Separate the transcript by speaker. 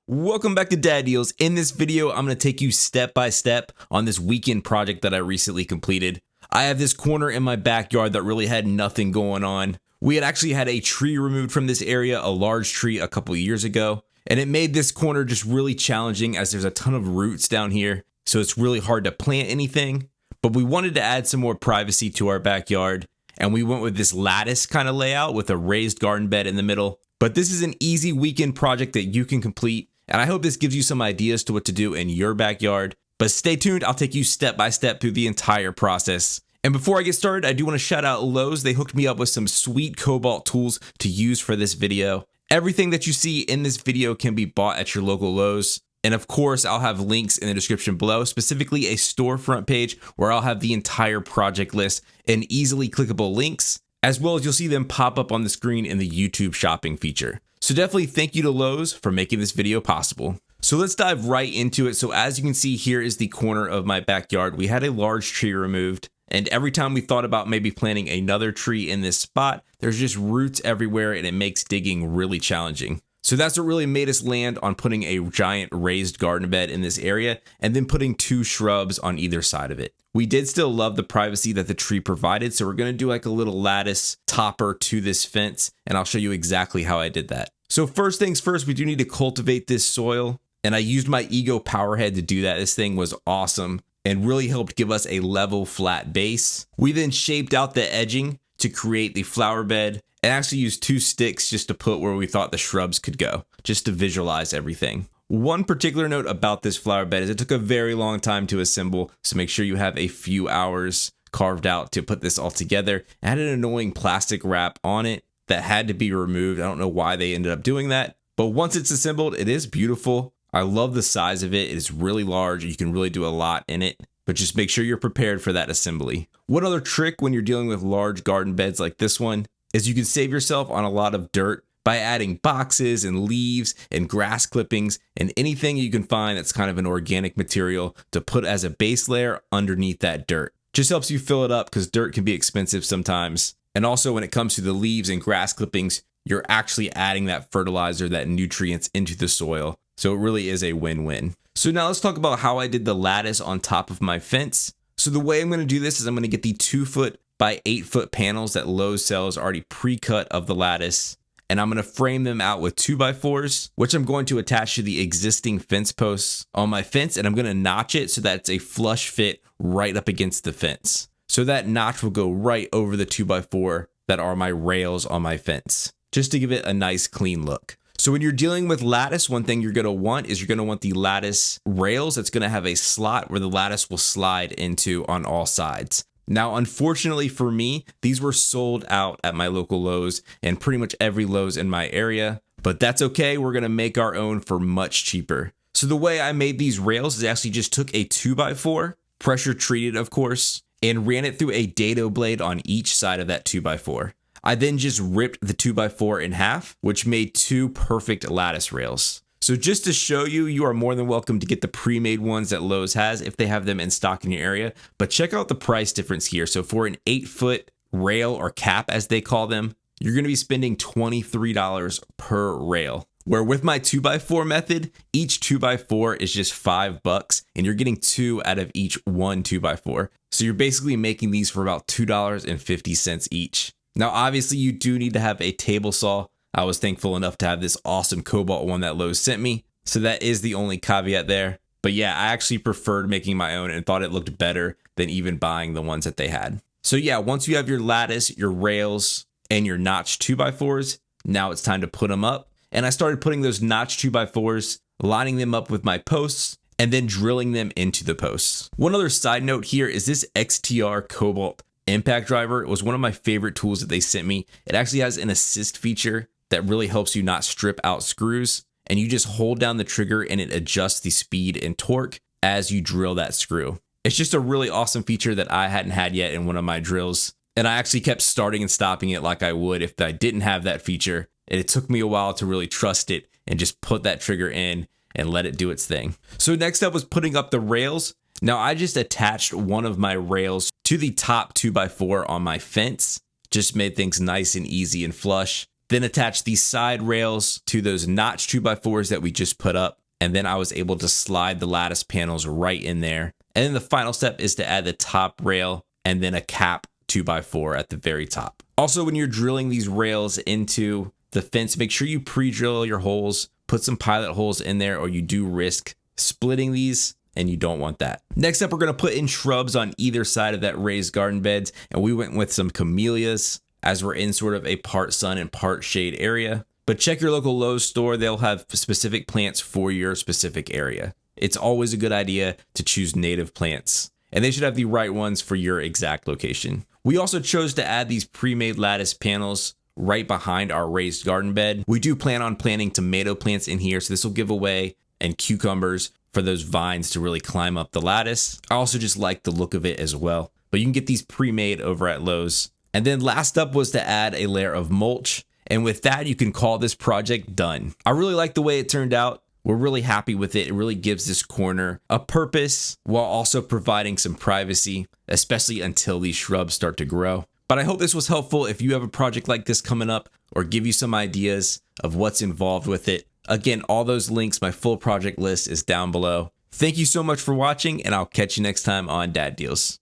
Speaker 1: Welcome back to Dad Deals. In this video, I'm going to take you step by step on this weekend project that I recently completed. I have this corner in my backyard that really had nothing going on. We had actually had a tree removed from this area, a large tree, a couple years ago, and it made this corner just really challenging as there's a ton of roots down here, so it's really hard to plant anything. But we wanted to add some more privacy to our backyard, and we went with this lattice kind of layout with a raised garden bed in the middle. But this is an easy weekend project that you can complete, and I hope this gives you some ideas to what to do in your backyard. But stay tuned, I'll take you step by step through the entire process. And before I get started, I do want to shout out Lowe's. They hooked me up with some sweet cobalt tools to use for this video. Everything that you see in this video can be bought at your local Lowe's. And of course, I'll have links in the description below, specifically a storefront page where I'll have the entire project list and easily clickable links, as well as you'll see them pop up on the screen in the YouTube shopping feature. So definitely thank you to Lowe's for making this video possible. So let's dive right into it. So as you can see, here is the corner of my backyard. We had a large tree removed, and every time we thought about maybe planting another tree in this spot, there's just roots everywhere and it makes digging really challenging. So that's what really made us land on putting a giant raised garden bed in this area and then putting 2 shrubs on either side of it. We did still love the privacy that the tree provided, so we're going to do like a little lattice topper to this fence, and I'll show you exactly how I did that. So first things first, we do need to cultivate this soil, and I used my Ego power head to do that. This thing was awesome and really helped give us a level flat base. We then shaped out the edging to create the flower bed and actually used 2 sticks just to put where we thought the shrubs could go, just to visualize everything. One particular note about this flower bed is it took a very long time to assemble, so make sure you have a few hours carved out to put this all together. It had an annoying plastic wrap on it that had to be removed. I don't know why they ended up doing that, but once it's assembled, it is beautiful. I love the size of it. It is really large. You can really do a lot in it, but just make sure you're prepared for that assembly. One other trick when you're dealing with large garden beds like this one is you can save yourself on a lot of dirt by adding boxes and leaves and grass clippings and anything you can find that's kind of an organic material to put as a base layer underneath that dirt. Just helps you fill it up because dirt can be expensive sometimes. And also when it comes to the leaves and grass clippings, you're actually adding that fertilizer, that nutrients into the soil. So it really is a win-win. So now let's talk about how I did the lattice on top of my fence. So the way I'm going to do this is I'm going to get the 2-foot by 8-foot panels that Lowe's sells already pre-cut of the lattice, and I'm going to frame them out with 2x4s, which I'm going to attach to the existing fence posts on my fence, and I'm going to notch it so that it's a flush fit right up against the fence. So that notch will go right over the 2x4 that are my rails on my fence, just to give it a nice clean look. So when you're dealing with lattice, one thing you're going to want is you're going to want the lattice rails that's going to have a slot where the lattice will slide into on all sides. Now, unfortunately for me, these were sold out at my local Lowe's and pretty much every Lowe's in my area, but that's okay. We're going to make our own for much cheaper. So the way I made these rails is I actually just took a 2x4, pressure treated, of course, and ran it through a dado blade on each side of that 2x4. I then just ripped the 2x4 in half, which made 2 perfect lattice rails. So just to show you, you are more than welcome to get the pre-made ones that Lowe's has if they have them in stock in your area. But check out the price difference here. So for an 8-foot rail or cap, as they call them, you're going to be spending $23 per rail. Where with my 2x4 method, each 2x4 is just $5, and you're getting 2 out of each one 2x4. So you're basically making these for about $2.50 each. Now, obviously, you do need to have a table saw. I was thankful enough to have this awesome cobalt one that Lowe's sent me, so that is the only caveat there. But yeah, I actually preferred making my own and thought it looked better than even buying the ones that they had. So yeah, once you have your lattice, your rails, and your notched 2x4s, now it's time to put them up. And I started putting those notched 2x4s, lining them up with my posts, and then drilling them into the posts. One other side note here is this XTR Cobalt impact driver. It was one of my favorite tools that they sent me. It actually has an assist feature that really helps you not strip out screws, and you just hold down the trigger and it adjusts the speed and torque as you drill that screw. It's just a really awesome feature that I hadn't had yet in one of my drills, and I actually kept starting and stopping it like I would if I didn't have that feature, and it took me a while to really trust it and just put that trigger in and let it do its thing. So next up was putting up the rails. Now I just attached one of my rails to the top 2x4 on my fence, just made things nice and easy and flush. Then attach these side rails to those notch 2x4s that we just put up. And then I was able to slide the lattice panels right in there. And then the final step is to add the top rail and then a cap 2x4 at the very top. Also, when you're drilling these rails into the fence, make sure you pre-drill your holes, put some pilot holes in there, or you do risk splitting these, and you don't want that. Next up, we're gonna put in shrubs on either side of that raised garden beds, and we went with some camellias as we're in sort of a part sun and part shade area. But check your local Lowe store, they'll have specific plants for your specific area. It's always a good idea to choose native plants, and they should have the right ones for your exact location. We also chose to add these pre-made lattice panels right behind our raised garden bed. We do plan on planting tomato plants in here, so this will give away and cucumbers for those vines to really climb up the lattice. I also just like the look of it as well, but you can get these pre-made over at Lowe's. And then last up was to add a layer of mulch. And with that, you can call this project done. I really like the way it turned out. We're really happy with it. It really gives this corner a purpose while also providing some privacy, especially until these shrubs start to grow. But I hope this was helpful if you have a project like this coming up, or give you some ideas of what's involved with it. Again, all those links, my full project list is down below. Thank you so much for watching, and I'll catch you next time on Dad Deals.